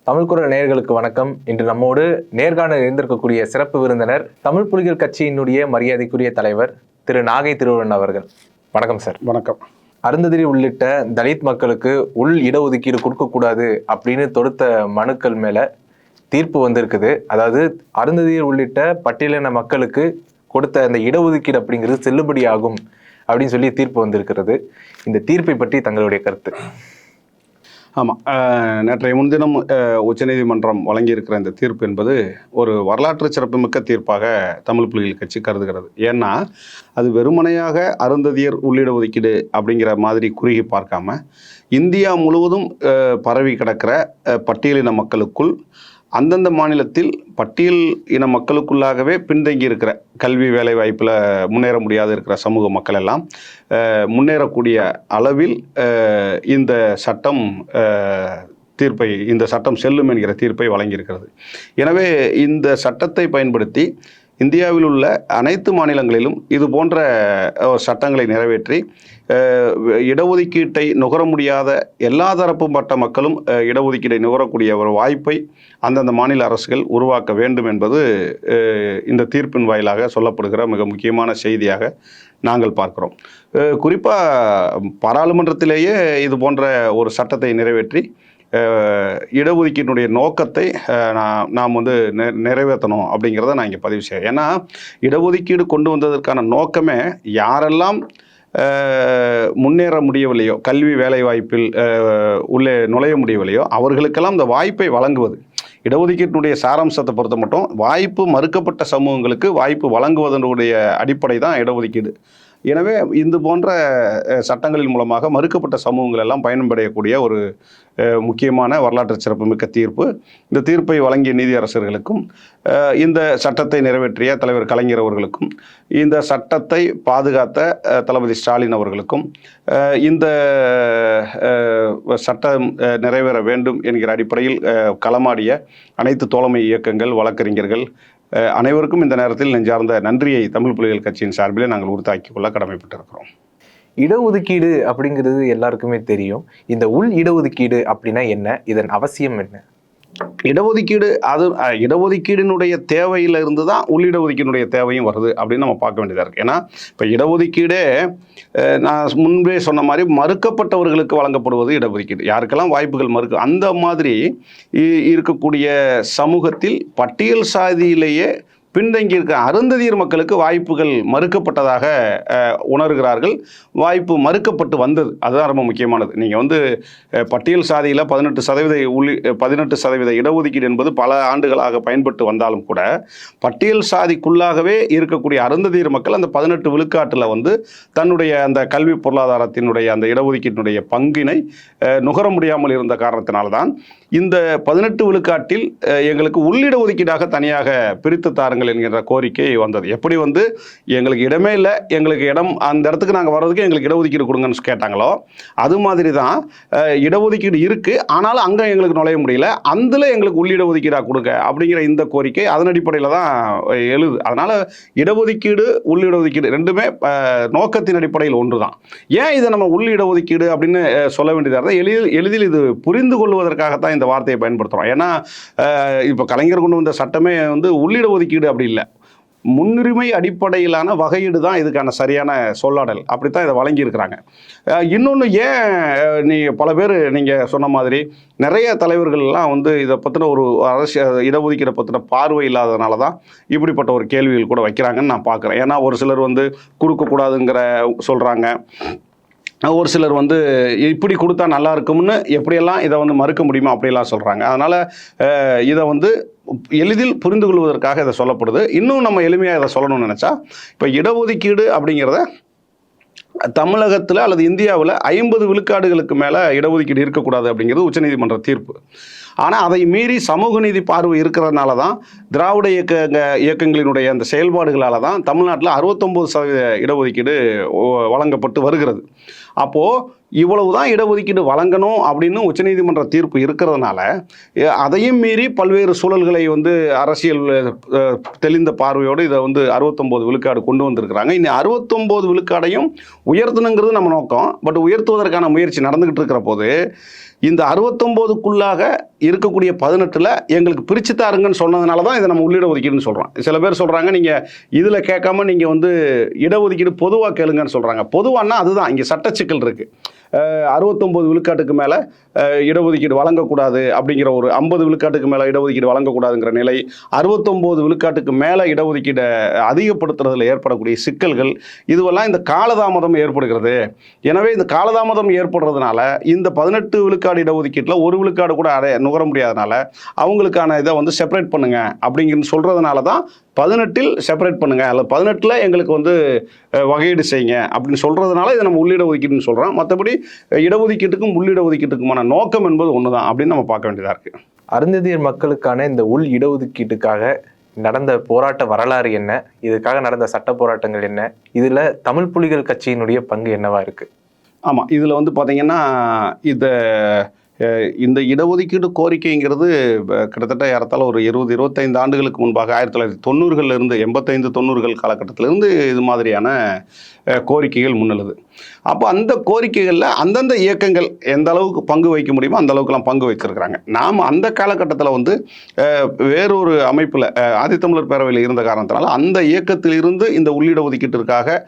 தமிழ் குரல் நேயர்களுக்கு வணக்கம். இன்று நம்மோடு நேர்காணல் இருந்திருக்கக்கூடிய சிறப்பு விருந்தினர் தமிழ் புலிகள் கட்சியினுடைய மரியாதைக்குரிய தலைவர் திரு நாகை திருவள்ளுவன் அவர்கள். வணக்கம் சார். வணக்கம். அருந்ததிரி உள்ளிட்ட தலித் மக்களுக்கு உள் இடஒதுக்கீடு கொடுக்கக்கூடாது அப்படின்னு தொடுத்த மனுக்கள் மேல தீர்ப்பு வந்திருக்குது. அதாவது அருந்ததிரி உள்ளிட்ட பட்டியலின மக்களுக்கு கொடுத்த அந்த இடஒதுக்கீடு அப்படிங்கிறது செல்லுபடியாகும் அப்படின்னு சொல்லி தீர்ப்பு வந்திருக்கிறது. இந்த தீர்ப்பை பற்றி தங்களுடைய கருத்து? ஆமாம், நேற்றைய முன்தினம் உச்சநீதிமன்றம் வழங்கியிருக்கிற இந்த தீர்ப்பு என்பது ஒரு வரலாற்று சிறப்புமிக்க தீர்ப்பாக தமிழ் புலிகள் கட்சி கருதுகிறது. ஏன்னா அது வெறுமனையாக அருந்ததியர் உள்ளிட ஒதுக்கீடு அப்படிங்கிற மாதிரி குறுகி பார்க்காம இந்தியா முழுவதும் பரவி கிடக்கிற பட்டியலின மக்களுக்குள் அந்தந்த மாநிலத்தில் பட்டியல் இன மக்களுக்குள்ளாகவே பின்தங்கி இருக்கிற கல்வி வேலை வாய்ப்பில் முன்னேற முடியாது இருக்கிற சமூக மக்கள் எல்லாம் முன்னேறக்கூடிய அளவில் இந்த சட்டம் செல்லும் என்கிற தீர்ப்பை வழங்கியிருக்கிறது. எனவே இந்த சட்டத்தை பயன்படுத்தி இந்தியாவில் உள்ள அனைத்து மாநிலங்களிலும் இது போன்ற சட்டங்களை நிறைவேற்றி இடஒதுக்கீட்டை நுகர முடியாத எல்லா தரப்புப்பட்ட மக்களும் இடஒதுக்கீட்டை நுகரக்கூடிய ஒரு வாய்ப்பை அந்தந்த மாநில அரசுகள் உருவாக்க வேண்டும் என்பது இந்த தீர்ப்பின் வாயிலாக சொல்லப்படுகிற மிக முக்கியமான செய்தியாக நாங்கள் பார்க்கிறோம். குறிப்பாக பாராளுமன்றத்திலேயே இது போன்ற ஒரு சட்டத்தை நிறைவேற்றி இடஒதுக்கீட்டினுடைய நோக்கத்தை நாம் நிறைவேற்றணும் அப்படிங்கிறத நான் இங்கே பதிவு செய்கிறேன். ஏன்னா இடஒதுக்கீடு கொண்டு வந்ததற்கான நோக்கமே யாரெல்லாம் முன்னேற முடியவில்லையோ, கல்வி வேலை வாய்ப்பில் உள்ளே நுழைய முடியவில்லையோ அவர்களுக்கெல்லாம் இந்த வாய்ப்பை வழங்குவது. இடஒதுக்கீட்டினுடைய சாராம்சத்தை பொறுத்த மட்டும் வாய்ப்பு மறுக்கப்பட்ட சமூகங்களுக்கு வாய்ப்பு வழங்குவதனுடைய அடிப்படை தான் இடஒதுக்கீடு. எனவே இது போன்ற சட்டங்களின் மூலமாக மறுக்கப்பட்ட சமூகங்கள் எல்லாம் பயன்படையக்கூடிய ஒரு முக்கியமான வரலாற்று சிறப்புமிக்க தீர்ப்பு. இந்த தீர்ப்பை வழங்கிய நீதியரசர்களுக்கும் இந்த சட்டத்தை நிறைவேற்றிய தலைவர் கலைஞர் அவர்களுக்கும் இந்த சட்டத்தை பாதுகாத்த தளபதி ஸ்டாலின் அவர்களுக்கும் இந்த சட்டம் நிறைவேற வேண்டும் என்கிற அடிப்படையில் களமாடிய அனைத்து தோழமை இயக்கங்கள், வழக்கறிஞர்கள் அனைவருக்கும் இந்த நேரத்தில் நெஞ்சார்ந்த நன்றியை தமிழ் புலிகள் கட்சியின் சார்பிலே நாங்கள் உறுத்தாக்கிக் கொள்ள கடமைப்பட்டிருக்கிறோம். இடஒதுக்கீடு அப்படிங்கிறது எல்லாருக்குமே தெரியும். இந்த உள் இடஒதுக்கீடு அப்படின்னா என்ன? இதன் அவசியம் என்ன? இடஒதுக்கீடினுடைய தேவையில இருந்து தான் உள்ளிடஒதுக்கீடுடைய தேவையும் வருது அப்படின்னு நம்ம பார்க்க வேண்டியதாக இருக்குது. ஏன்னா இப்போ இடஒதுக்கீடே நான் முன்பே சொன்ன மாதிரி மறுக்கப்பட்டவர்களுக்கு வழங்கப்படுவது இடஒதுக்கீடு. யாருக்கெல்லாம் வாய்ப்புகள் அந்த மாதிரி இருக்கக்கூடிய சமூகத்தில் பட்டியல் சாதியிலேயே பின்தங்கி இருக்க அருந்ததியர் மக்களுக்கு வாய்ப்புகள் மறுக்கப்பட்டதாக உணர்கிறார்கள். வாய்ப்பு மறுக்கப்பட்டு வந்தது, அதுதான் ரொம்ப முக்கியமானது. நீங்கள் பட்டியல் சாதியில் 18% இடஒதுக்கீடு என்பது பல ஆண்டுகளாக பயன்பட்டு வந்தாலும் கூட பட்டியல் சாதிக்குள்ளாகவே இருக்கக்கூடிய அருந்ததியர் மக்கள் அந்த 18 விழுக்காட்டில் தன்னுடைய அந்த கல்வி பொருளாதாரத்தினுடைய அந்த இடஒதுக்கீட்டினுடைய பங்கினை நுகர முடியாமல் இருந்த காரணத்தினால்தான் இந்த 18 விழுக்காட்டில் எங்களுக்கு உள்ளிட ஒதுக்கீடாக தனியாக பிரித்து தாருங்கள் என்கிற கோரிக்கை வந்தது. எப்படி எங்களுக்கு இடமே இல்லை, எங்களுக்கு இடம் அந்த இடத்துக்கு நாங்கள் வர்றதுக்கு எங்களுக்கு இடஒதுக்கீடு கொடுங்கன்னு கேட்டாங்களோ அது மாதிரி தான் இடஒதுக்கீடு இருக்குது, ஆனாலும் அங்கே எங்களுக்கு நுழைய முடியல, அதில் எங்களுக்கு உள்ளிட ஒதுக்கீடாக கொடுங்க அப்படிங்கிற இந்த கோரிக்கை அதன் அடிப்படையில் தான் எழுது. அதனால் இடஒதுக்கீடு உள்ளிட ஒதுக்கீடு ரெண்டுமே நோக்கத்தின் அடிப்படையில் ஒன்று தான். ஏன் இதை நம்ம உள்ளிட ஒதுக்கீடு அப்படின்னு சொல்ல வேண்டியதாக இருந்தால் எளிதில் இது புரிந்து கொள்வதற்காகத்தான் இந்த வார்த்தையை பயன்படுத்துகிறோம். ஏன்னா இப்போ கலைஞர் கொண்டு வந்த சட்டமே உள்ளிட ஒதுக்கீடு அப்படி இல்லை, முன்னுரிமை அடிப்படையிலான வகையீடு தான் இதுக்கான சரியான சொல்லாடல். அப்படித்தான் இதை வழங்கியிருக்கிறாங்க. இன்னொன்று, ஏன் பல பேர் நீங்கள் சொன்ன மாதிரி நிறைய தலைவர்கள்லாம் இதை பற்றின ஒரு அரசியல் இடஒதுக்கீடை பற்றின பார்வை இல்லாததுனால தான் இப்படிப்பட்ட ஒரு கேள்விகள் கூட வைக்கிறாங்கன்னு நான் பார்க்குறேன். ஏன்னா ஒரு சிலர் கொடுக்கக்கூடாதுங்கிற சொல்கிறாங்க, ஒரு சிலர் இப்படி கொடுத்தா நல்லா இருக்கும்னு எப்படியெல்லாம் இதை மறுக்க முடியுமா அப்படியெல்லாம் சொல்கிறாங்க. அதனால் இதை எளிதில் புரிந்து கொள்வதற்காக இதை சொல்லப்படுது. இன்னும் நம்ம எளிமையாக இதை சொல்லணும்னு நினச்சா, இப்போ இடஒதுக்கீடு அப்படிங்கிறத தமிழகத்தில் அல்லது இந்தியாவில் 50 விழுக்காடுகளுக்கு மேலே இடஒதுக்கீடு இருக்கக்கூடாது அப்படிங்கிறது உச்சநீதிமன்ற தீர்ப்பு. ஆனால் அதை மீறி சமூக நீதி பார்வை இருக்கிறதுனால தான் திராவிட இயக்கங்களினுடைய அந்த செயல்பாடுகளால் தான் தமிழ்நாட்டில் 69% இடஒதுக்கீடு வழங்கப்பட்டு வருகிறது. அப்போது இவ்வளவு தான் இடஒதுக்கீடு வழங்கணும் அப்படின்னு உச்சநீதிமன்ற தீர்ப்பு இருக்கிறதுனால அதையும் மீறி பல்வேறு சூழல்களை அரசியல் தெளிந்த பார்வையோடு இதை 69 விழுக்காடு கொண்டு வந்திருக்கிறாங்க. இன்னும் 69 விழுக்காடையும் உயர்த்தணுங்கிறது நம்ம நோக்கம். பட் உயர்த்துவதற்கான முயற்சி நடந்துகிட்டு இருக்கிற போது இந்த 69க்குள்ளாக இருக்கக்கூடிய 18ல் எங்களுக்கு பிரித்து தாருங்கன்னு சொன்னதுனால தான் இதை நம்ம உள்ளிட ஒதுக்கீடுன்னு சொல்கிறோம். சில பேர் சொல்கிறாங்க நீங்கள் இதில் கேட்காம நீங்கள் வந்து இடஒதுக்கீடு பொதுவாக கேளுங்கன்னு சொல்கிறாங்க. பொதுவானா அதுதான் இங்கே சட்ட சிக்கல் இருக்குது. 69 விழுக்காட்டுக்கு மேலே இடஒதுக்கீடு வழங்கக்கூடாது அப்படிங்கிற ஒரு 50 விழுக்காட்டுக்கு மேலே இடஒதுக்கீடு வழங்கக்கூடாதுங்கிற நிலை, 69 விழுக்காட்டுக்கு மேலே இடஒதுக்கீடை அதிகப்படுத்துறதுல ஏற்படக்கூடிய சிக்கல்கள், இதுவெல்லாம் இந்த காலதாமதம் ஏற்படுகிறது. எனவே இந்த காலதாமதம் ஏற்படுறதுனால இந்த 18 விழுக்காடு இடஒதுக்கீட்டில் 1 விழுக்காடு கூட நுகர முடியாதனால அவங்களுக்கான இதை வந்து செப்பரேட் பண்ணுங்க அப்படிங்கிறது சொல்கிறதுனால தான் 18ல் செப்பரேட் பண்ணுங்க, அல்லது 18ல் எங்களுக்கு வந்து வகையீடு செய்யுங்க அப்படின்னு சொல்கிறதுனால இதை நம்ம உள்ளிட ஒதுக்கீடுன்னு சொல்கிறோம். மற்றபடி இடஒதுக்கீட்டுக்கும் உள்ளிட ஒதுக்கீட்டுக்குமான நோக்கம் என்பது ஒன்று தான் அப்படின்னு நம்ம பார்க்க வேண்டியதாக இருக்குது. அருந்ததியர் மக்களுக்கான இந்த உள் இடஒதுக்கீட்டுக்காக நடந்த போராட்ட வரலாறு என்ன, இதுக்காக நடந்த சட்ட போராட்டங்கள் என்ன, இதில் தமிழ் புலிகள் கட்சியினுடைய பங்கு என்னவா இருக்குது? ஆமாம், இதில் வந்து பார்த்திங்கன்னா இந்த இடஒதுக்கீடு கோரிக்கைங்கிறது கிட்டத்தட்ட ஏறத்தாழ ஒரு 20-25 ஆண்டுகளுக்கு முன்பாக 1990களிலிருந்து 85-90கள் காலகட்டத்திலிருந்து இது மாதிரியான கோரிக்கைகள் முன்னெழுது. அப்போ அந்த கோரிக்கைகளில் அந்தந்த இயக்கங்கள் எந்த அளவுக்கு பங்கு வைக்க முடியுமோ அந்த அளவுக்குலாம் பங்கு வைத்திருக்கிறாங்க. நாம் அந்த காலகட்டத்தில் வந்து வேறொரு அமைப்பில் ஆதித்தமிழர் பேரவையில் இருந்த காரணத்தினால அந்த இயக்கத்திலிருந்து இந்த உள்ளிட ஒதுக்கீட்டிற்காக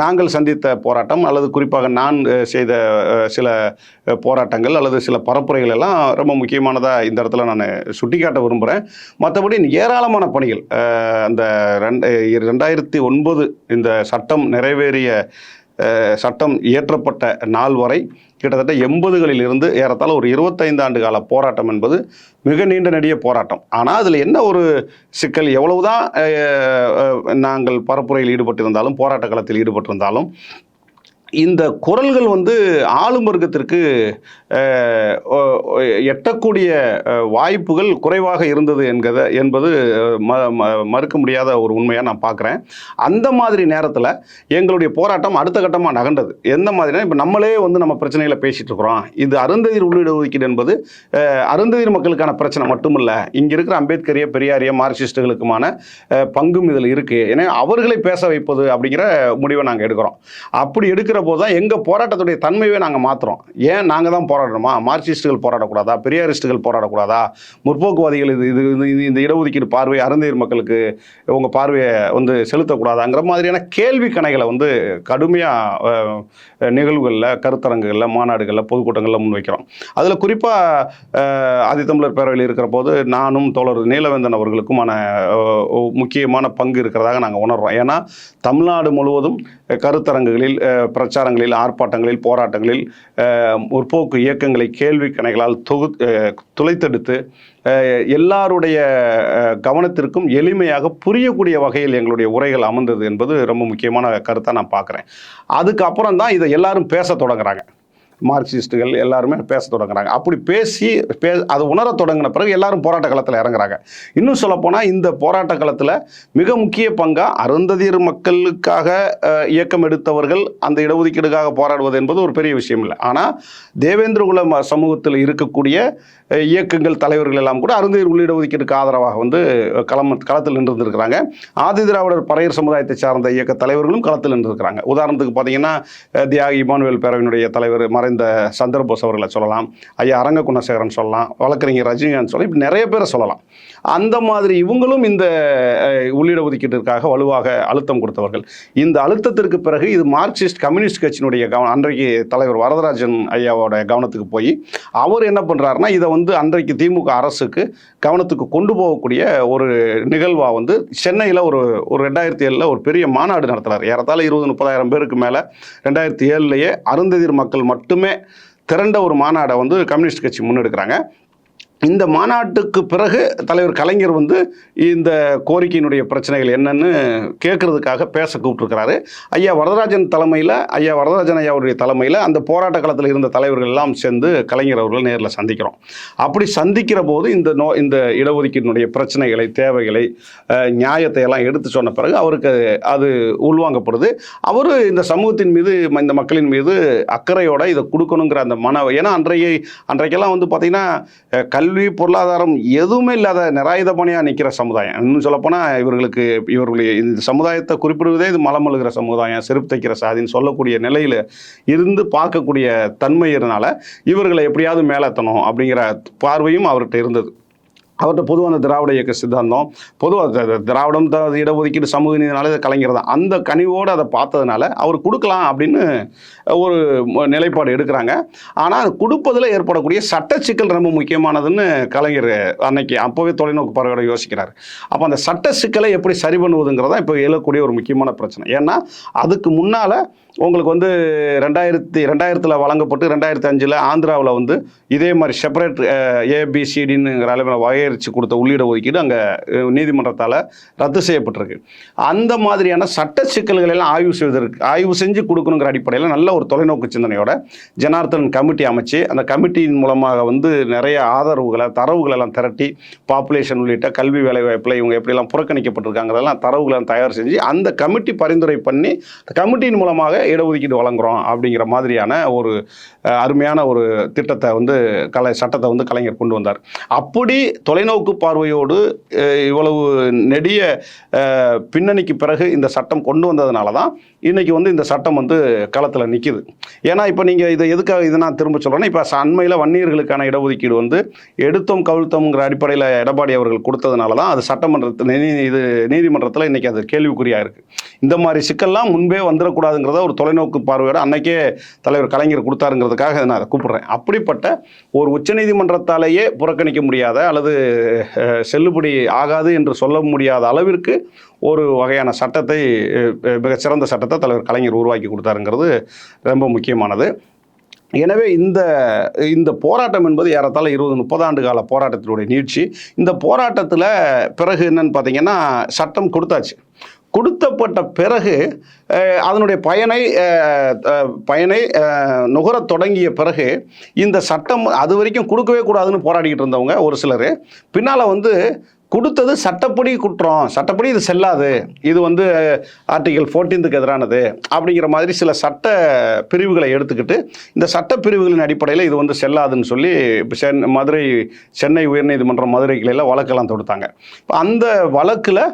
நாங்கள் சந்தித்த போராட்டம் அல்லது குறிப்பாக நான் செய்த சில போராட்டங்கள் அல்லது சில பரப்புரைகள் எல்லாம் ரொம்ப முக்கியமானதாக இந்த இடத்துல நான் சுட்டிக்காட்ட விரும்புகிறேன். மற்றபடி ஏராளமான பணிகள் அந்த 2009 இந்த சட்டம் நிறைவேறிய சட்டம் இயற்றப்பட்ட நாள் வரை கிட்டத்தட்ட 80களில் இருந்து ஏறத்தாழ ஒரு 25 ஆண்டு கால போராட்டம் என்பது மிக நீண்ட நெடிய போராட்டம். ஆனால் அதில் என்ன ஒரு சிக்கல், எவ்வளவுதான் நாங்கள் பரப்புரையில் ஈடுபட்டிருந்தாலும் போராட்ட களத்தில் ஈடுபட்டிருந்தாலும் இந்த குரல்கள் வந்து ஆளும் வர்க்கத்திற்கு எட்டக்கூடிய வாய்ப்புகள் குறைவாக இருந்தது என்பது மறுக்க முடியாத ஒரு உண்மையாக நான் பார்க்குறேன். அந்த மாதிரி நேரத்தில் எங்களுடைய போராட்டம் அடுத்த கட்டமாக நகண்டது. எந்த மாதிரினா, இப்போ நம்மளே வந்து நம்ம பிரச்சனைகளை பேசிகிட்டு இருக்கிறோம். இது அருந்ததியர் உள்ளிட ஒதுக்கீடு என்பது அருந்ததியர் மக்களுக்கான பிரச்சனை மட்டுமில்லை, இங்கே இருக்கிற அம்பேத்கரிய பெரியாரிய மார்க்சிஸ்டுகளுக்குமான பங்கும் இதில் இருக்குது. ஏன்னா அவர்களை பேச வைப்பது அப்படிங்கிற முடிவை நாங்கள் எடுக்கிறோம். அப்படி எடுக்கிற போது தான் எங்கள் போராட்டத்துடைய தன்மையை நாங்கள் மாற்றுறோம். ஏன் நாங்கள் தான் போராடணுமா? மார்க்சிஸ்டுகள் போராடக்கூடாதா? பெரியாரிஸ்டுகள் போராடக்கூடாதா? முற்போக்குவாதிகள் இந்த இடஒதுக்கீடு பார்வை அருந்ததியர் மக்களுக்கு உங்கள் பார்வையை வந்து செலுத்தக்கூடாதாங்கிற மாதிரியான கேள்வி கணைகளை வந்து கடுமையாக நிகழ்வுகளில், கருத்தரங்குகளில், மாநாடுகளில், பொதுக்கூட்டங்களில் முன்வைக்கிறோம். அதில் குறிப்பாக ஆதித்தமிழர் பேரவையில் இருக்கிற போது நானும் தோழர் நீலவேந்தன் அவர்களுக்குமான முக்கியமான பங்கு இருக்கிறதாக நாங்கள் உணர்றோம். ஏன்னா தமிழ்நாடு முழுவதும் கருத்தரங்குகளில், பிரச்சாரங்களில், ஆர்ப்பாட்டங்களில், போராட்டங்களில் முற்போக்கு இயக்கங்களை கேள்வி கணைகளால் துளைத்தெடுத்து எல்லாருடைய கவனத்திற்கும் எளிமையாக புரியக்கூடிய வகையில் எங்களுடைய உரைகள் அமர்ந்தது என்பது ரொம்ப முக்கியமான கருத்தாக நான் பார்க்குறேன். அதுக்கப்புறம் தான் இதை எல்லாரும் பேச தொடங்குறாங்க. மார்க்சிஸ்டுகள் எல்லாருமே பேச தொடங்குறாங்க. அப்படி அதை உணர தொடங்கின பிறகு எல்லாரும் போராட்ட களத்தில் இறங்குறாங்க. இன்னும் சொல்லப்போனால் இந்த போராட்ட களத்தில் மிக முக்கிய பங்காக அருந்ததியர் மக்களுக்காக இயக்கம் எடுத்தவர்கள் அந்த இடஒதுக்கீடுக்காக போராடுவது என்பது ஒரு பெரிய விஷயம் இல்லை. ஆனால் தேவேந்திரகுல சமூகத்தில் இருக்கக்கூடிய இயக்கங்கள், தலைவர்கள் எல்லாம் கூட அருந்ததியர் உள்ளிட ஒதுக்கீடுக்கு ஆதரவாக வந்து களத்தில் நின்றுருக்கிறாங்க. ஆதிதிராவிடர் பறையர் சமுதாயத்தை சார்ந்த இயக்க தலைவர்களும் களத்தில் நின்றுருக்கிறாங்க. உதாரணத்துக்கு பார்த்தீங்கன்னா தியாகி இமானுவேல் பேரவையினுடைய தலைவர் மறைந்த சந்திரபோஸ் அவர்களை சொல்லலாம், ஐயா அரங்க குணசேகரன் சொல்லலாம், வழக்கறிஞர் ரஜினிகாந்த் சொல்லலாம், இப்படி நிறைய பேரை சொல்லலாம். அந்த மாதிரி இவங்களும் இந்த உள்ளிட ஒதுக்கீட்டிற்காக வலுவாக அழுத்தம் கொடுத்தவர்கள். இந்த அழுத்தத்திற்கு பிறகு இது மார்க்சிஸ்ட் கம்யூனிஸ்ட் கட்சியினுடைய அன்றைக்கு தலைவர் வரதராஜன் ஐயாவோட கவனத்துக்கு போய் அவர் என்ன பண்ணுறாருன்னா, இதை வந்து அன்றைக்கு திமுக அரசுக்கு கவனத்துக்கு கொண்டு போகக்கூடிய ஒரு நிகழ்வாக வந்து சென்னையில் ஒரு 2007 ஒரு பெரிய மாநாடு நடத்துகிறார். ஏறத்தாழ 20-30 பேருக்கு மேலே 2007 அருந்ததியர் மக்கள் மட்டுமே திரண்ட ஒரு மாநாடை வந்து கம்யூனிஸ்ட் கட்சி முன்னெடுக்கிறாங்க. இந்த மாநாட்டுக்கு பிறகு தலைவர் கலைஞர் வந்து இந்த கோரிக்கையினுடைய பிரச்சனைகள் என்னன்னு கேட்கறதுக்காக பேச கூப்பிட்டுருக்கிறாரு. ஐயா வரதராஜன் ஐயாவுடைய தலைமையில் அந்த போராட்ட காலத்தில் இருந்த தலைவர்கள் எல்லாம் சேர்ந்து கலைஞர் அவர்கள் நேரில் சந்திக்கிறோம். அப்படி சந்திக்கிற போது இந்த இடஒதுக்கீட்டினுடைய பிரச்சனைகளை, தேவைகளை, நியாயத்தை எல்லாம் எடுத்து சொன்ன பிறகு அவருக்கு அது உள்வாங்கப்படுது. அவர் இந்த சமூகத்தின் மீது, இந்த மக்களின் மீது அக்கறையோட இதை கொடுக்கணுங்கிற அந்த ஏன்னா அன்றைக்கெல்லாம் வந்து பார்த்திங்கன்னா கல்வி பொருளாதாரம் எதுவுமே இல்லாத நிராயுதபாணியாக நிற்கிற சமுதாயம். இன்னும் சொல்லப்போனால் இவர்களுடைய இந்த சமுதாயத்தை குறிப்பிடுவதே இது மலமழுகிற சமுதாயம், செருப்பு தைக்கிற சாதின்னு சொல்லக்கூடிய நிலையில் இருந்து பார்க்கக்கூடிய தன்மை இருந்தனால இவர்களை எப்படியாவது மேலேற்றணும் அப்படிங்கிற பார்வையும் அவர்கிட்ட இருந்தது. அவர்கிட்ட பொதுவாக அந்த திராவிட இயக்க சித்தாந்தம், பொதுவாக திராவிடம் இடஒதுக்கீடு சமூக நீதினால கலைஞர் தான், அந்த கனிவோடு அதை பார்த்ததுனால அவர் கொடுக்கலாம் அப்படின்னு ஒரு நிலைப்பாடு எடுக்கிறாங்க. ஆனால் கொடுப்பதில் ஏற்படக்கூடிய சட்ட சிக்கல் ரொம்ப முக்கியமானதுன்னு கலைஞர் அன்னைக்கு அப்போவே தொலைநோக்கு பார்வையோட யோசிக்கிறார். அப்போ அந்த சட்ட சிக்கலை எப்படி சரி பண்ணுவதுங்கிறதா இப்போ எழக்கூடிய ஒரு முக்கியமான பிரச்சனை. ஏன்னா அதுக்கு முன்னால் உங்களுக்கு வந்து 2000 வழங்கப்பட்டு 2005 ஆந்திராவில் வந்து இதே மாதிரி செப்பரேட் ஏபிசிடிங்கிற அளவில் வகையறிச்சு கொடுத்த உள்ளிட ஒதுக்கீடு அங்கே நீதிமன்றத்தால் ரத்து செய்யப்பட்டிருக்கு. அந்த மாதிரியான சட்ட சிக்கல்கள் எல்லாம் ஆய்வு செஞ்சு கொடுக்கணுங்கிற அடிப்படையில் நல்ல ஒரு தொலைநோக்கு சிந்தனையோட ஜனார்த்தன் கமிட்டி அமைச்சு அந்த கமிட்டியின் மூலமாக வந்து நிறைய ஆதரவுகளை தரவுகள் எல்லாம் திரட்டி பாப்புலேஷன் உள்ளிட்ட கல்வி வேலைவாய்ப்பில் இவங்க எப்படியெல்லாம் புறக்கணிக்கப்பட்டிருக்காங்கிறதெல்லாம் தரவுகளை தயார் செஞ்சு அந்த கமிட்டி பரிந்துரை பண்ணி கமிட்டியின் மூலமாக இடஒதுக்கீடு வழங்குறோம் அப்படிங்கிற மாதிரியான ஒரு அருமையான ஒரு திட்டத்தை வந்து சட்டத்தை வந்து கலைஞர் கொண்டு வந்தார். அப்படி தொலைநோக்கு பார்வையோடு இவ்வளவு நெடிய பின்னணிக்கு பிறகு இந்த சட்டம் கொண்டு வந்ததுனால தான் இன்னைக்கு வந்து இந்த சட்டம் வந்து களத்தில் நிற்கிது. ஏன்னா இப்போ நீங்கள் இதை நான் திரும்ப சொல்கிறேன்னா, இப்போ அண்மையில் வன்னியர்களுக்கான இடஒதுக்கீடு வந்து எடுத்தோம் கவிழ்த்தோங்கிற அடிப்படையில் எடப்பாடி அவர்கள் கொடுத்ததுனால தான் அது நீதிமன்றத்தில் இன்னைக்கு அது கேள்விக்குறியாக இருக்குது. இந்த மாதிரி சிக்கல்லாம் முன்பே வந்துடக்கூடாதுங்கிறத ஒரு தொலைநோக்கு பார்வையோட அன்னைக்கே தலைவர் கலைஞர் கொடுத்தாருங்கிறதுக்காக நான் அதை கூப்பிடுறேன். அப்படிப்பட்ட ஒரு உச்சநீதிமன்றத்தாலேயே புறக்கணிக்க முடியாத அல்லது செல்லுபடி ஆகாது என்று சொல்ல முடியாத அளவிற்கு ஒரு வகையான சட்டத்தை, மிகச்சிறந்த சட்டத்தை தலைவர் கலைஞர் உருவாக்கி கொடுத்தாருங்கிறது ரொம்ப முக்கியமானது. எனவே இந்த போராட்டம் என்பது ஏறத்தாழ 20-30 ஆண்டு கால போராட்டத்தினுடைய நீட்சி. இந்த போராட்டத்தில் பிறகு என்னன்னு பார்த்தீங்கன்னா, சட்டம் கொடுத்தப்பட்ட பிறகு அதனுடைய பயனை நுகரத் தொடங்கிய பிறகு இந்த சட்டம் அது வரைக்கும் கொடுக்கவே கூடாதுன்னு போராடிக்கிட்டு இருந்தவங்க ஒரு சிலர் பின்னால் வந்து கொடுத்தது சட்டப்படி குற்றம், சட்டப்படி இது செல்லாது, இது வந்து ஆர்டிகல் 14க்கு எதிரானது அப்படிங்கிற மாதிரி சில சட்ட பிரிவுகளை எடுத்துக்கிட்டு இந்த சட்ட பிரிவுகளின் அடிப்படையில் இது வந்து செல்லாதுன்னு சொல்லி சென்னை உயர்நீதிமன்றம் மதுரை கிளையில் வழக்கெல்லாம் தொடுத்தாங்க. இப்போ அந்த வழக்கில்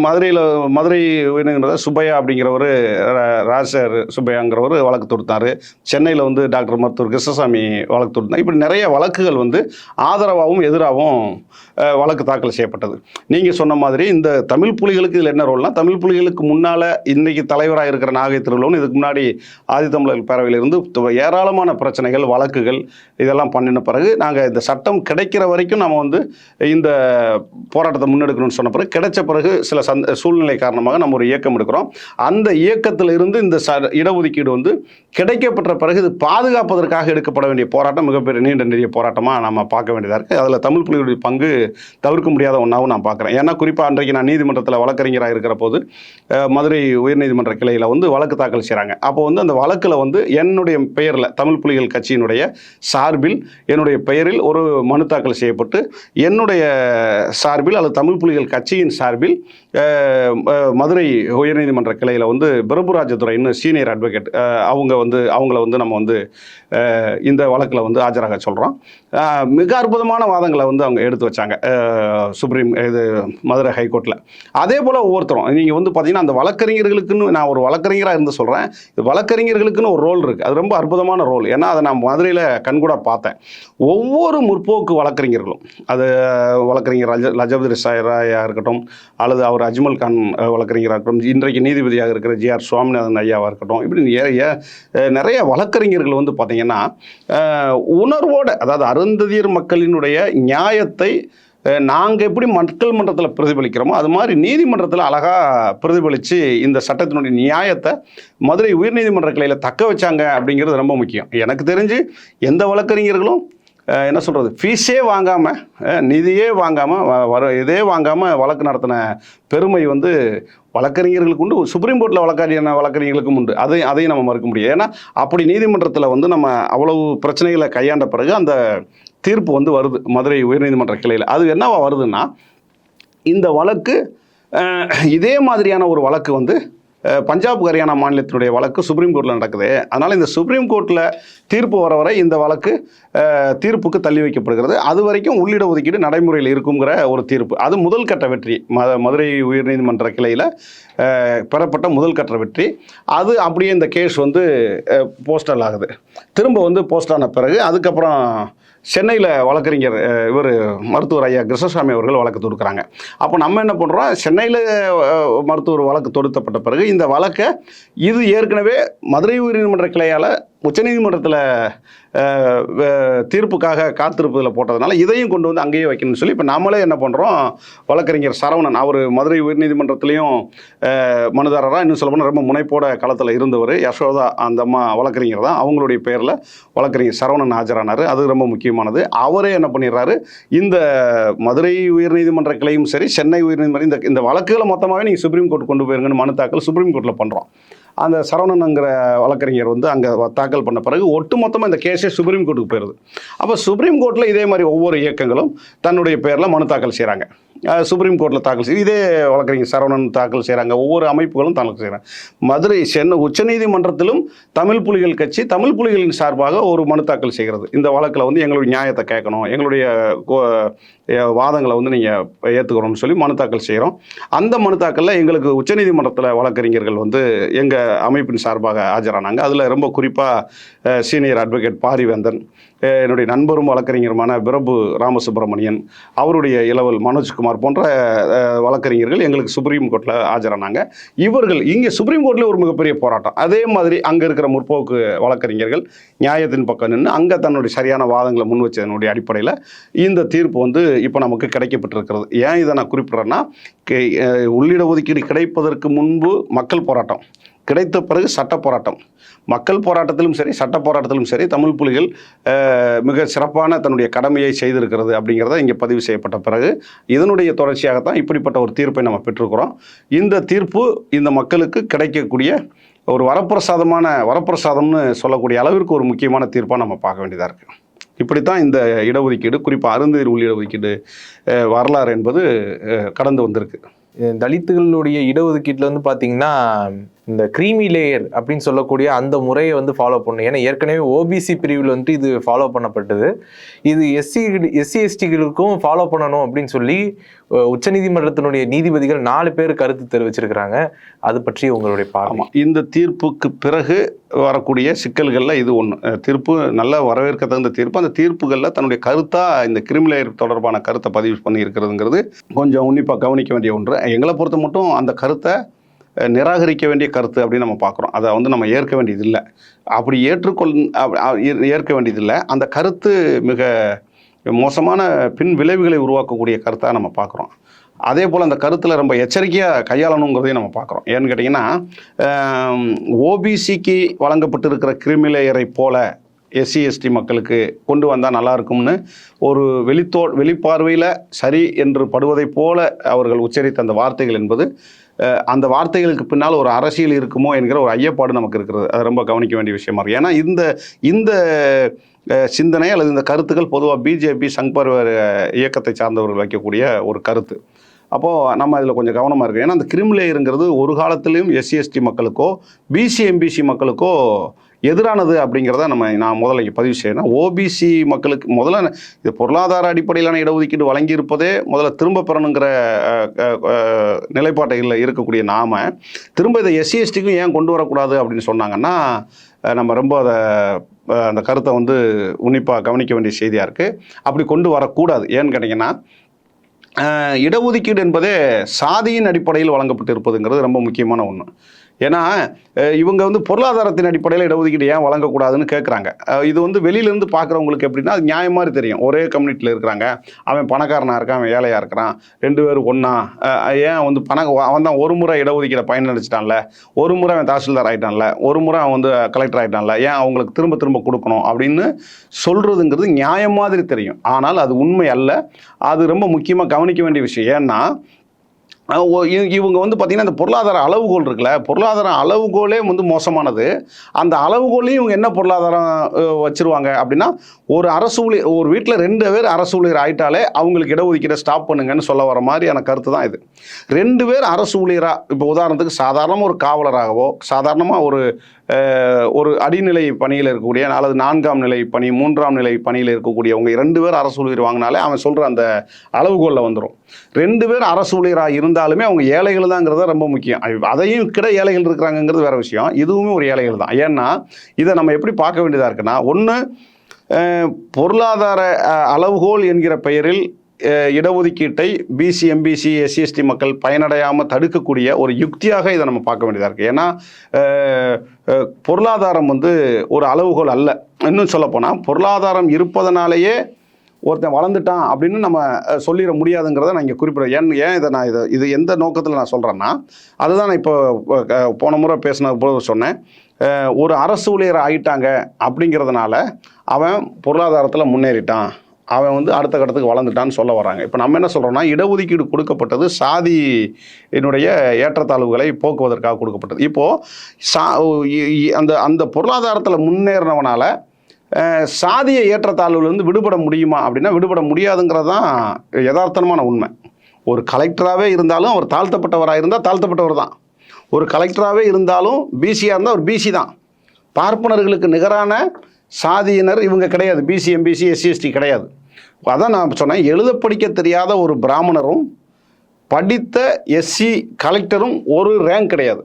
மதுரை உயர்நீதிமன்ற சுப்பையா அப்படிங்கிறவர், ராஜசேகர் சுப்பையாங்கிறவர் வழக்கு தொடுத்தார். சென்னையில் வந்து டாக்டர் மருத்துவர் கிருஷ்ணசாமி வழக்கு தொடுத்தார். இப்படி நிறைய வழக்குகள் வந்து ஆதரவாகவும் எதிராகவும் வழக்கு தாக்கல் செய்யப்பட்டது. நீங்கள் சொன்ன மாதிரி இந்த தமிழ் புலிகளுக்கு இதில் என்ன ரோல்னா, தமிழ் புலிகளுக்கு முன்னால் இன்றைக்கி தலைவராக இருக்கிற நாகை திருவள்ளுவன் இதுக்கு முன்னாடி ஆதித்தமிழர் பேரவையிலிருந்து ஏராளமான பிரச்சனைகள் வழக்குகள் இதெல்லாம் பண்ணின பிறகு நாங்கள் இந்த சட்டம் கிடைக்கிற வரைக்கும் நம்ம வந்து இந்த போராட்டத்தை முன்னெடுக்கணும்னு சொன்ன பிறகு கிடைச்ச பிறகு சில சூழ்நிலை காரணமாக நம்ம ஒரு இயக்கம் எடுக்கிறோம். அந்த இயக்கத்தில் இருந்து இந்த இடஒதுக்கீடு வந்து கிடைக்கப்பட்ட பிறகு இது பாதுகாப்பதற்காக எடுக்கப்பட வேண்டிய போராட்டம் மிகப்பெரிய நீண்ட நெடிய போராட்டமாக நம்ம பார்க்க வேண்டியதாக இருக்குது. அதில் தமிழ் புலிகளுடைய பங்கு தவிர்க்க முடியாத ஒன்றாகவும் நான் பார்க்குறேன். ஏன்னா குறிப்பாக அன்றைக்கு நான் நீதிமன்றத்தில் வழக்கறிஞராக இருக்கிற போது மதுரை உயர்நீதிமன்ற கிளையில் வந்து வழக்கு தாக்கல் செய்கிறாங்க. அப்போ வந்து அந்த வழக்கில் வந்து என்னுடைய பெயரில் தமிழ் புலிகள் கட்சியினுடைய சார்பில் என்னுடைய பெயரில் ஒரு மனு தாக்கல் செய்யப்பட்டு என்னுடைய சார்பில் அல்லது தமிழ் புலிகள் கட்சியின் சார்பில் மதுரை உயர்நீதிமன்ற கிளையில் வந்து பிரபுராஜதுரைன்னு சீனியர் அட்வொகேட் அவங்கள வந்து நம்ம வந்து இந்த வழக்கில் வந்து ஆஜராக சொல்கிறோம். மிக அற்புதமான வாதங்களை வந்து அவங்க எடுத்து வச்சாங்க மதுரை ஹைகோர்ட்டில். அதே போல் ஒவ்வொருத்தரும் நீங்கள் வந்து பார்த்தீங்கன்னா அந்த வழக்கறிஞர்களுக்குன்னு, நான் ஒரு வழக்கறிஞராக இருந்து சொல்கிறேன், வழக்கறிஞர்களுக்குன்னு ஒரு ரோல் இருக்குது. அது ரொம்ப அற்புதமான ரோல். ஏன்னா அதை நான் மதுரையில் கண்கூட பார்த்தேன். ஒவ்வொரு முற்போக்கு வழக்கறிஞர்களும், அது வழக்கறிஞர் லஜபதி ராயாக இருக்கட்டும் அல்லது அவர் அஜ்மல் கான் வழக்கறிஞராக இருக்கட்டும், இன்றைக்கு நீதிபதியாக இருக்கிற ஜிஆர் சுவாமிநாதன் ஐயாவாக இருக்கட்டும், இப்படி நிறைய வழக்கறிஞர்கள் வந்து பார்த்தீங்கன்னா உணர்வோடு, அதாவது அருந்ததியர் மக்களினுடைய நியாயத்தை நாங்கள் எப்படி மக்கள் மன்றத்தில் பிரதிபலிக்கிறோமோ அது மாதிரி நீதிமன்றத்தில் அழகாக பிரதிபலித்து இந்த சட்டத்தினுடைய நியாயத்தை மதுரை உயர்நீதிமன்ற கிளையில் தக்க வச்சாங்க அப்படிங்கிறது ரொம்ப முக்கியம். எனக்கு தெரிஞ்சு எந்த வழக்கறிஞர்களும் என்ன சொல்கிறது, ஃபீஸே வாங்காமல், நிதியே வாங்காமல், இதே வாங்காமல் வழக்கு நடத்தின பெருமை வந்து வழக்கறிஞர்களுக்கு உண்டு, சுப்ரீம் கோர்ட்டில் வழக்கறிஞர்களுக்கும் உண்டு. அதையும் நம்ம மறுக்க முடியாது. ஏன்னா அப்படி நீதிமன்றத்தில் வந்து நம்ம அவ்வளவு பிரச்சனைகளை கையாண்ட பிறகு அந்த தீர்ப்பு வந்து வருது மதுரை உயர்நீதிமன்ற கிளையில். அது என்னவா வருதுன்னா, இந்த வழக்கு இதே மாதிரியான ஒரு வழக்கு வந்து பஞ்சாப் ஹரியானா மாநிலத்தினுடைய வழக்கு சுப்ரீம் கோர்ட்டில் நடக்குது. அதனால் இந்த சுப்ரீம் கோர்ட்டில் தீர்ப்பு வர வரை இந்த வழக்கு தீர்ப்புக்கு தள்ளி வைக்கப்படுகிறது. அது வரைக்கும் உள்ளிட ஒதுக்கீடு நடைமுறையில் இருக்குங்கிற ஒரு தீர்ப்பு. அது முதல் கட்ட வெற்றி. மதுரை உயர்நீதிமன்ற கிளையில் பெறப்பட்ட முதல் கட்ட வெற்றி. அது அப்படியே இந்த கேஸ் வந்து போஸ்டல் ஆகுது. திரும்ப வந்து போஸ்ட் ஆன பிறகு அதுக்கப்புறம் சென்னையில் வழக்கறிஞர் இவர் மருத்துவர் ஐயா கிருஷ்ணசாமி அவர்கள் வழக்கு தொடுக்கிறாங்க. அப்போ நம்ம என்ன பண்ணுறோம், சென்னையில் மருத்துவர் வழக்கு தொடுத்தப்பட்ட பிறகு இந்த வழக்கை இது ஏற்கனவே மதுரை உயர்நீதிமன்ற கிளையால் உச்சநீதிமன்றத்தில் தீர்ப்புக்காக காத்திருப்பதில் போட்டதுனால இதையும் கொண்டு வந்து அங்கேயே வைக்கணும்னு சொல்லி இப்போ நம்மளே என்ன பண்ணுறோம், வழக்கறிஞர் சரவணன் அவர் மதுரை உயர்நீதிமன்றத்திலையும் மனுதாரராக, இன்னும் சொல்லப்போனால் ரொம்ப முனைப்போட களத்தில் இருந்தவர். யசோதா அந்த அம்மா வழக்கறிஞர் தான், அவங்களுடைய பேரில் வழக்கறிஞர் சரவணன் ஆஜரானார். அது ரொம்ப முக்கியமானது. அவரே என்ன பண்ணிடுறாரு, இந்த மதுரை உயர்நீதிமன்ற கிளையும் சரி சென்னை உயர்நீதிமன்ற இந்த வழக்குகளை மொத்தமாகவே நீங்கள் சுப்ரீம் கோர்ட் கொண்டு போயிருங்கன்னு மனு தாக்கல் சுப்ரீம் கோர்ட்டில் பண்ணுறோம். அந்த சரவணனுங்கிற வழக்கறிஞர் வந்து அங்கே தாக்கல் பண்ண பிறகு ஒட்டுமொத்தமாக இந்த கேஸே சுப்ரீம் கோர்ட்டுக்கு போயிடுது. அப்போ சுப்ரீம் கோர்ட்டில் இதே மாதிரி ஒவ்வொரு இயக்கங்களும் தன்னுடைய பேரில் மனு தாக்கல் செய்கிறாங்க. சுப்ரீம் கோர்ட்டில் தாக்கல் செய்து இதே வழக்கறிஞர் சரவணன் தாக்கல் செய்கிறாங்க. ஒவ்வொரு அமைப்புகளும் தாக்கல் செய்கிறாங்க. மதுரை சென்னை உச்சநீதிமன்றத்திலும் தமிழ் புலிகள் கட்சி தமிழ் புலிகளின் சார்பாக ஒரு மனு தாக்கல் செய்கிறது. இந்த வழக்கில் வந்து எங்களுடைய நியாயத்தை கேட்கணும், எங்களுடைய வாதங்களை வந்து நீங்கள் ஏற்றுக்கணும்னு சொல்லி மனு தாக்கல் செய்கிறோம். அந்த மனு தாக்கலில் எங்களுக்கு உச்சநீதிமன்றத்தில் வழக்கறிஞர்கள் வந்து எங்கள் அமைப்பின் சார்பாக ஆஜரானாங்க. அதில் ரொம்ப குறிப்பாக சீனியர் அட்வொகேட் பாரிவேந்தன், என்னுடைய நண்பரும் வழக்கறிஞருமான பிரபு ராமசுப்ரமணியன், அவருடைய இளவல் மனோஜ்குமார் போன்ற வழக்கறிஞர்கள் எங்களுக்கு சுப்ரீம் கோர்ட்டில் ஆஜரானாங்க. இவர்கள் இங்கே சுப்ரீம் கோர்ட்டில் ஒரு மிகப்பெரிய போராட்டம். அதே மாதிரி அங்கே இருக்கிற முற்போக்கு வழக்கறிஞர்கள் நியாயத்தின் பக்கம் நின்று அங்கே தன்னுடைய சரியான வாதங்களை முன் வச்சதனுடைய அடிப்படையில் இந்த தீர்ப்பு வந்து இப்போ நமக்கு கிடைக்கப்பட்டிருக்கிறது. ஏன் இதை நான் குறிப்பிட்றேன்னா, உள்ளிட ஒதுக்கீடு கிடைப்பதற்கு முன்பு மக்கள் போராட்டம், கிடைத்த பிறகு சட்ட போராட்டம். மக்கள் போராட்டத்திலும் சரி சட்ட போராட்டத்திலும் சரி தமிழ் புலிகள் மிக சிறப்பான தன்னுடைய கடமையை செய்திருக்கிறது அப்படிங்கிறத இங்கே பதிவு செய்யப்பட்ட பிறகு இதனுடைய தொடர்ச்சியாகத்தான் இப்படிப்பட்ட ஒரு தீர்ப்பை நம்ம பெற்றிருக்கிறோம். இந்த தீர்ப்பு இந்த மக்களுக்கு கிடைக்கக்கூடிய ஒரு வரப்பிரசாதம்னு சொல்லக்கூடிய அளவிற்கு ஒரு முக்கியமான தீர்ப்பாக நம்ம பார்க்க வேண்டியதாக இருக்குது. இப்படித்தான் இந்த இடஒதுக்கீடு, குறிப்பாக அருந்ததியர் உள் இடஒதுக்கீடு வரலாறு என்பது கடந்து வந்திருக்கு. தலித்துகளுடைய இடஒதுக்கீட்டில் வந்து பார்த்தீங்கன்னா இந்த கிரீமி லேயர் அப்படின்னு சொல்லக்கூடிய அந்த முறையை வந்து ஃபாலோ பண்ணணும். ஏன்னா ஏற்கனவே ஓபிசி பிரிவில் வந்துட்டு இது ஃபாலோ பண்ணப்பட்டது. இது எஸ்சி/எஸ்டிகளுக்கும் ஃபாலோ பண்ணணும் அப்படின்னு சொல்லி உச்சநீதிமன்றத்தினுடைய நீதிபதிகள் 4 பேர் கருத்து தெரிவிச்சிருக்கிறாங்க. அது பற்றி உங்களுடைய பார்வை? இந்த தீர்ப்புக்கு பிறகு வரக்கூடிய சிக்கல்களில் இது ஒன்று. தீர்ப்பு நல்ல வரவேற்க தகுந்த தீர்ப்பு. அந்த தீர்ப்புகளில் தன்னுடைய கருத்தாக இந்த கிரீமி லேயர் தொடர்பான கருத்தை பதிவு பண்ணி இருக்கிறதுங்கிறது கொஞ்சம் உன்னிப்பாக கவனிக்க வேண்டிய ஒன்று. எங்களை பொறுத்த மட்டும் அந்த கருத்தை நிராகரிக்க வேண்டிய கருத்து அப்படின்னு நம்ம பார்க்குறோம். அதை வந்து நம்ம ஏற்க வேண்டியதில்லை. அப்படி ஏற்க வேண்டியதில்லை. அந்த கருத்து மிக மோசமான பின் விளைவுகளை உருவாக்கக்கூடிய கருத்தாக நம்ம பார்க்குறோம். அதே போல் அந்த கருத்தில் ரொம்ப எச்சரிக்கையாக கையாளணுங்கிறதையும் நம்ம பார்க்குறோம். ஏன்னு கேட்டிங்கன்னா, ஓபிசிக்கு வழங்கப்பட்டிருக்கிற கிரீமி லேயரை போல எஸ்சி/எஸ்டி மக்களுக்கு கொண்டு வந்தால் நல்லா இருக்கும்னு ஒரு வெளிப்பார்வையில் சரி என்று படுவதைப் போல அவர்கள் உச்சரித்த அந்த வார்த்தைகள் என்பது, அந்த வார்த்தைகளுக்கு பின்னால் ஒரு அரசியல் இருக்குமோ என்கிற ஒரு ஐயப்பாடு நமக்கு இருக்கிறது. அது ரொம்ப கவனிக்க வேண்டிய விஷயமா இருக்குது. ஏன்னா இந்த சிந்தனை அல்லது இந்த கருத்துக்கள் பொதுவாக பிஜேபி சங் பரிவார் இயக்கத்தை சார்ந்தவர்கள் வைக்கக்கூடிய ஒரு கருத்து. அப்போது நம்ம இதில் கொஞ்சம் கவனமாக இருக்குது. ஏன்னா அந்த கிரீமி லேயருங்கிறது ஒரு காலத்திலையும் எஸ்சி/எஸ்டி மக்களுக்கோ பிசி/எம்பிசி மக்களுக்கோ எதிரானது அப்படிங்கிறத நான் முதல்ல இங்கே பதிவு செய்யணும். ஓபிசி மக்களுக்கு முதல்ல இது பொருளாதார அடிப்படையிலான இடஒதுக்கீடு வழங்கியிருப்பதே முதல்ல திரும்ப பெறணுங்கிற நிலைப்பாட்டைகளில் இருக்கக்கூடிய நாம திரும்ப இதை எஸ்சி/எஸ்டிக்கும் ஏன் கொண்டு வரக்கூடாது அப்படின்னு சொன்னாங்கன்னா, நம்ம ரொம்ப அந்த கருத்தை வந்து உன்னிப்பாக கவனிக்க வேண்டிய செய்தியாக இருக்குது. அப்படி கொண்டு வரக்கூடாது. ஏன்னு கேட்டிங்கன்னா, இடஒதுக்கீடு என்பதே சாதியின் அடிப்படையில் வழங்கப்பட்டு இருப்பதுங்கிறது ரொம்ப முக்கியமான ஒன்று. ஏன்னா இவங்க வந்து பொருளாதாரத்தின் அடிப்படையில் இடஒதுக்கீடு ஏன் வழங்கக்கூடாதுன்னு கேட்குறாங்க. இது வந்து வெளியிலேருந்து பார்க்குறவங்களுக்கு எப்படின்னா அது நியாயம் மாதிரி தெரியும். ஒரே கம்யூனிட்டியில் இருக்கிறாங்க, அவன் பணக்காரனாக இருக்கான், அவன் ஏழையாக இருக்கிறான், 2 பேரும் ஒன்றா, ஏன் வந்து அவன் தான் ஒரு முறை இடஒதுக்கீடை பயனளிச்சிட்டான்ல, ஒரு முறை அவன் தாசில்தார் ஆகிட்டான்ல, ஒரு முறை அவன் வந்து கலெக்டர் ஆகிட்டான்ல, ஏன் அவங்களுக்கு திரும்ப திரும்ப கொடுக்கணும் அப்படின்னு சொல்கிறதுங்கிறது நியாயம் மாதிரி தெரியும். ஆனால் அது உண்மை அல்ல. அது ரொம்ப முக்கியமாக கவனிக்க வேண்டிய விஷயம். ஏன்னா இவங்க வந்து பார்த்திங்கன்னா இந்த பொருளாதார அளவுகோல் இருக்குல்ல, பொருளாதார அளவுகோலே வந்து மோசமானது. அந்த அளவுகோலையும் இவங்க என்ன பொருளாதாரம் வச்சுருவாங்க அப்படின்னா, ஒரு அரசு ஊழியர், ஒரு வீட்டில் 2 பேர் அரசு ஊழியர் ஆயிட்டாலே அவங்களுக்கு இடஒதுக்கீடை ஸ்டாப் பண்ணுங்கன்னு சொல்ல வர மாதிரியான கருத்து தான் இது. 2 பேர் அரசு ஊழியராக, இப்போ உதாரணத்துக்கு சாதாரணமாக ஒரு காவலராகவோ, சாதாரணமாக ஒரு அடிநிலை பணியில் இருக்கக்கூடிய அல்லது 4ஆம் நிலை பணி 3ஆம் நிலை பணியில் இருக்கக்கூடியவங்க 2 பேர் அரசு ஊழியர் வாங்கினாலே அவன் சொல்கிற அந்த அளவுகோலில் வந்துடும். 2 பேர் அரசு ஊழியராக இருந்தாலுமே அவங்க ஏழைகள் தாங்கிறத ரொம்ப முக்கியம். அதையும் கிட ஏழைகள் இருக்கிறாங்கிறது வேற விஷயம். இதுவுமே ஒரு ஏழைகள் தான். ஏன்னா இதை நம்ம எப்படி பார்க்க வேண்டியதாக இருக்குன்னா, ஒன்று பொருளாதார அளவுகோல் என்கிற பெயரில் இடஒதுக்கீட்டை பிசி எம்பிசி எஸ்சி எஸ்டி மக்கள் பயனடையாமல் தடுக்கக்கூடிய ஒரு யுக்தியாக இதை நம்ம பார்க்க வேண்டியதாக இருக்குது. ஏன்னா பொருளாதாரம் வந்து ஒரு அளவுகோல் அல்ல. இன்னும் சொல்லப்போனால் பொருளாதாரம் இருப்பதனாலேயே ஒருத்தன் வளர்ந்துட்டான் அப்படின்னு நம்ம சொல்லிட முடியாதுங்கிறத நான் இங்கே குறிப்பிடுறேன். ஏன் இது எந்த நோக்கத்தில் நான் சொல்கிறேன்னா, அதுதான் நான் இப்போ போன முறை பேசின போது சொன்னேன். ஒரு அரசு ஊழியர் ஆகிட்டாங்க அப்படிங்கிறதுனால அவன் பொருளாதாரத்தில் முன்னேறிட்டான், அவன் வந்து அடுத்த கட்டத்துக்கு வளர்ந்துட்டான்னு சொல்ல வராங்க. இப்போ நம்ம என்ன சொல்கிறோம்னா, இடஒதுக்கீடு கொடுக்கப்பட்டது சாதியினுடைய ஏற்றத்தாழ்வுகளை போக்குவதற்காக கொடுக்கப்பட்டது. இப்போது அந்த பொருளாதாரத்தில் முன்னேறினவனால் சாதிய ஏற்றத்தாழ்வுலேருந்து விடுபட முடியுமா அப்படின்னா விடுபட முடியாதுங்கிறது தான் யதார்த்தமான உண்மை. ஒரு கலெக்டராகவே இருந்தாலும் அவர் தாழ்த்தப்பட்டவராக இருந்தால் தாழ்த்தப்பட்டவர் தான். ஒரு கலெக்டராகவே இருந்தாலும் பிசியாக இருந்தால் ஒரு பிசி தான். பார்ப்பனர்களுக்கு நிகரான சாதியினர் இவங்க கிடையாது. பிசி எம்பிசி எஸ்சி எஸ்டி கிடையாது. அதான் நான் சொன்னேன், எழுத படிக்க தெரியாத ஒரு பிராமணரும் படித்த எஸ்சி கலெக்டரும் ஒரு ரேங்க் கிடையாது.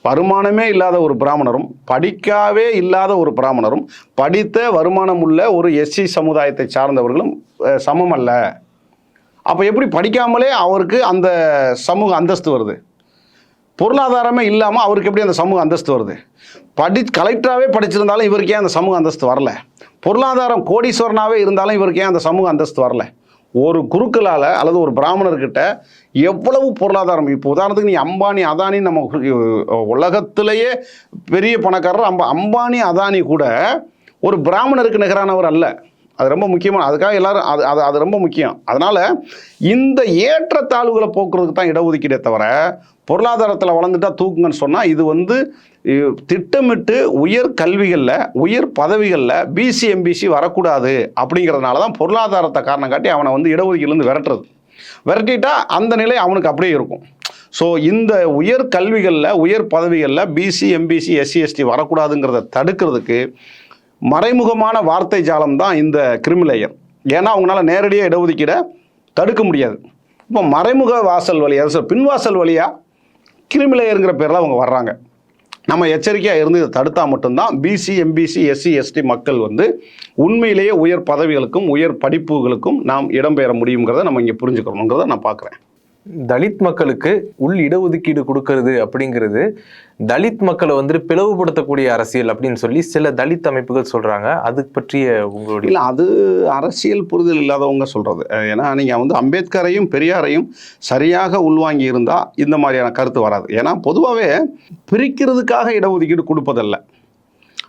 வருமானமே இல்லாத ஒரு பிராமணரும் படிக்கவே இல்லாத ஒரு பிராமணரும் படித்த வருமானம் உள்ள ஒரு எஸ்சி சமுதாயத்தை சார்ந்தவர்களும் சமம் அல்ல. அப்போ எப்படி படிக்காமலே அவருக்கு அந்த சமூக அந்தஸ்து வருது? பொருளாதாரமே இல்லாமல் அவருக்கு எப்படி அந்த சமூக அந்தஸ்து வருது? கலெக்டராகவே படிச்சிருந்தாலும் இவருக்கு ஏன் அந்த சமூக அந்தஸ்து வரல? பொருளாதாரம் கோடீஸ்வரனாகவே இருந்தாலும் இவருக்கு ஏன் அந்த சமூக அந்தஸ்து வரல? ஒரு குருக்களால் அல்லது ஒரு பிராமணர்கிட்ட எவ்வளவு பொருளாதாரம், இப்போ உதாரணத்துக்கு நீ அம்பானி அதானி, நம்ம உலகத்திலேயே பெரிய பணக்காரர் அம்பானி அதானி கூட ஒரு பிராமணருக்கு நிகரானவர் அல்ல. அது ரொம்ப முக்கியமான, அதுக்காக எல்லாரும் அது ரொம்ப முக்கியம். அதனால் இந்த ஏற்றத்தாழ்வுகளை போக்குறதுக்கு தான் இடஒதுக்கீடே தவிர பொருளாதாரத்தில் வளர்ந்துட்டா தூக்குங்கன்னு சொன்னால் இது வந்து திட்டமிட்டு உயர் கல்விகளில் உயர் பதவிகளில் பிசி எம்பிசி வரக்கூடாது அப்படிங்கிறதுனால தான் பொருளாதாரத்தை காரணம் காட்டி அவனை வந்து இடஒதுக்கீடுலேருந்து விரட்டிட்டா அந்த நிலை அவனுக்கு அப்படியே இருக்கும். ஸோ இந்த உயர் கல்விகளில் உயர் பதவிகளில் பிசி எம்பிசி எஸ்சி எஸ்டி வரக்கூடாதுங்கிறத தடுக்கிறதுக்கு மறைமுகமான வார்த்தை ஜாலம் தான் இந்த கிரிமிலேயர். ஏன்னா அவங்களால நேரடியாக இடஒதுக்கீடை தடுக்க முடியாது. இப்போ மறைமுக வாசல் வழியாக, பின்வாசல் வழியாக கிரிமிலேயருங்கிற பேரில் அவங்க வர்றாங்க. நம்ம எச்சரிக்கையாக இருந்து இதை தடுத்தால் மட்டும்தான் பிசி எம்பிசி எஸ்சி எஸ்டி மக்கள் வந்து உண்மையிலேயே உயர் பதவிகளுக்கும் உயர் படிப்புகளுக்கும் நாம் இடம்பெற முடியுங்கிறத நம்ம இங்கே புரிஞ்சுக்கணுங்கிறத நான் பார்க்குறேன். தலித் மக்களுக்கு உள் இடஒதுக்கீடு கொடுக்கறது அப்படிங்கிறது தலித் மக்களை வந்துட்டு பிளவுபடுத்தக்கூடிய அரசியல் அப்படின்னு சொல்லி சில தலித் அமைப்புகள் சொல்றாங்க. அது பற்றிய உங்களுடைய? இல்லை, அது அரசியல் புரிதல் இல்லாதவங்க சொல்றது. ஏன்னா நீங்கள் வந்து அம்பேத்கரையும் பெரியாரையும் சரியாக உள்வாங்கி இருந்தால் இந்த மாதிரியான கருத்து வராது. ஏன்னா பொதுவாகவே பிரிக்கிறதுக்காக இடஒதுக்கீடு கொடுப்பதல்ல,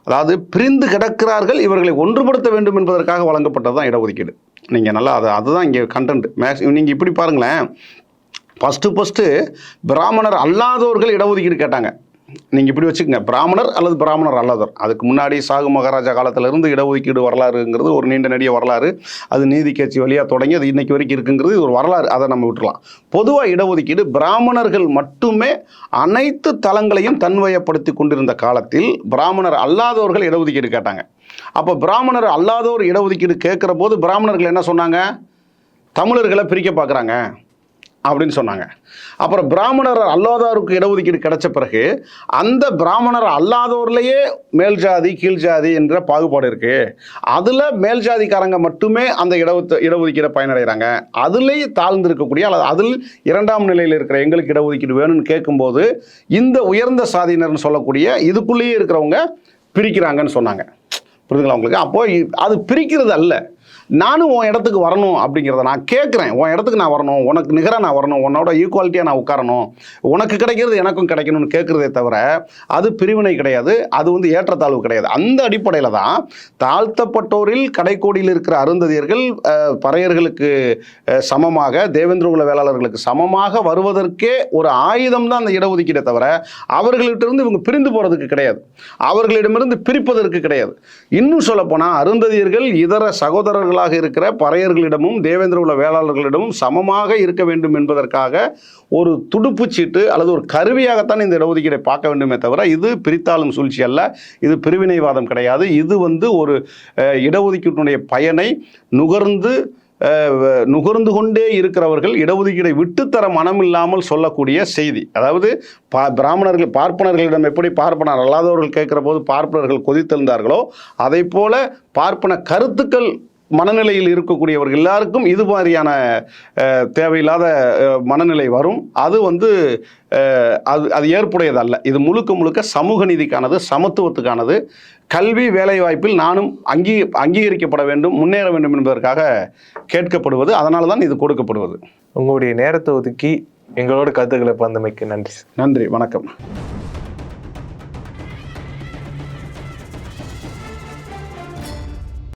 அதாவது பிரிந்து கிடக்கிறார்கள் இவர்களை ஒன்றுபடுத்த வேண்டும் என்பதற்காக வழங்கப்பட்டது தான் இடஒதுக்கீடு. நீங்கள் நல்லா அதுதான் இங்கே கண்டென்ட். நீங்கள் இப்படி பாருங்களேன், ஃபஸ்ட்டு பிராமணர் அல்லாதவர்கள் இடஒதுக்கீடு கேட்டாங்க. நீங்கள் இப்படி வச்சுக்கோங்க, பிராமணர் அல்லது பிராமணர் அல்லாதவர். அதுக்கு முன்னாடி சாகு மகாராஜா காலத்திலிருந்து இடஒதுக்கீடு வரலாறுங்கிறது ஒரு நீண்ட நெடிய வரலாறு. அது நீதி கட்சி வழியாக தொடங்கி அது இன்னைக்கு வரைக்கும் இருக்குங்கிறது ஒரு வரலாறு. அதை நம்ம விட்டுலாம். பொதுவாக இடஒதுக்கீடு பிராமணர்கள் மட்டுமே அனைத்து தளங்களையும் தன்வயப்படுத்தி கொண்டிருந்த காலத்தில் பிராமணர் அல்லாதவர்கள் இடஒதுக்கீடு கேட்டாங்க. அப்போ பிராமணர் அல்லாதவர் இடஒதுக்கீடு கேட்குற போது பிராமணர்கள் என்ன சொன்னாங்க? தமிழர்களை பிரிக்க பார்க்குறாங்க அப்படின்னு சொன்னாங்க. அப்புறம் பிராமணர் அல்லாதவருக்கு இடஒதுக்கீடு கிடைச்ச பிறகு அந்த பிராமணர் அல்லாதவர்லேயே மேல் ஜாதி கீழ் ஜாதி என்ற பாகுபாடு இருக்குது. அதில் மேல் ஜாதிக்காரங்க மட்டுமே அந்த இடஒதுக்கீடை பயனடைகிறாங்க. அதுலேயே தாழ்ந்திருக்கக்கூடிய அல்லது அதில் 2ஆம் நிலையில் இருக்கிற எங்களுக்கு இடஒதுக்கீடு வேணும்னு கேட்கும்போது இந்த உயர்ந்த சாதியினர்னு சொல்லக்கூடிய இதுக்குள்ளேயே இருக்கிறவங்க பிரிக்கிறாங்கன்னு சொன்னாங்க. புரியுதுங்களா உங்களுக்கு? அப்போது அது பிரிக்கிறது அல்ல. நானும் உன் இடத்துக்கு வரணும் அப்படிங்கிறத நான் கேட்குறேன். உன் இடத்துக்கு நான் வரணும், உனக்கு நிகராக நான் வரணும், உன்னோட ஈக்குவாலிட்டியாக நான் உட்காரணும், உனக்கு கிடைக்கிறது எனக்கும் கிடைக்கணும்னு கேட்குறதே தவிர அது பிரிவினை கிடையாது, அது வந்து ஏற்றத்தாழ்வு கிடையாது. அந்த அடிப்படையில் தான் தாழ்த்தப்பட்டோரில் கடைக்கோடியில் இருக்கிற அருந்ததியர்கள் பறையர்களுக்கு சமமாக, தேவேந்திர குல வேளாளர்களுக்கு சமமாக வருவதற்கே ஒரு ஆயுதம் தான் அந்த இடஒதுக்கீடை தவிர அவர்களிடமிருந்து இவங்க பிரிந்து போகிறதுக்கு கிடையாது, அவர்களிடமிருந்து பிரிப்பதற்கு கிடையாது. இன்னும் சொல்லப்போனால் அருந்ததியர்கள் இதர சகோதரர்களாக இருக்கிற பறையர்களிடமும் தேவேந்திர குல வேளாளர்களிடமும் சமமாக இருக்க வேண்டும் என்பதற்காக ஒரு துடுப்புச்சீட்டு அல்லது ஒரு கருவியாகத்தான் இந்த இடஒதுக்கீடை பார்க்க வேண்டுமே தவிர இது பிரித்தாளும் சூழ்ச்சி அல்ல, இது பிரிவினைவாதம் கிடையாது. இது வந்து ஒரு இடஒதுக்கீட்டினுடைய பயனை நுகர்ந்து கொண்டே இருக்கிறவர்கள் இடஒதுக்கீடை விட்டுத்தர மனமில்லாமல் சொல்லக்கூடிய செய்தி. அதாவது பிராமணர்கள் பார்ப்பனர்களிடம் எப்படி பார்ப்பனர் அல்லாதவர்கள் கேட்கிற போது பார்ப்பனர்கள் கொதித்திருந்தார்களோ அதை போல பார்ப்பன கருத்துக்கள் மனநிலையில் இருக்கக்கூடியவர்கள் எல்லாருக்கும் இது மாதிரியான தேவையில்லாத மனநிலை வரும். அது வந்து அது ஏற்புடையதல்ல. இது முழுக்க முழுக்க சமூக நீதிக்கானது, சமத்துவத்துக்கானது, கல்வி வேலைவாய்ப்பில் நானும் அங்கீகரிக்கப்பட வேண்டும், முன்னேற வேண்டும் என்பதற்காக கேட்கப்படுவது. அதனால தான் இது கொடுக்கப்படுவது. உங்களுடைய நேரத்தை ஒதுக்கி எங்களோட கருத்துக்களை பகிர்ந்தமைக்கு நன்றி. நன்றி, வணக்கம்.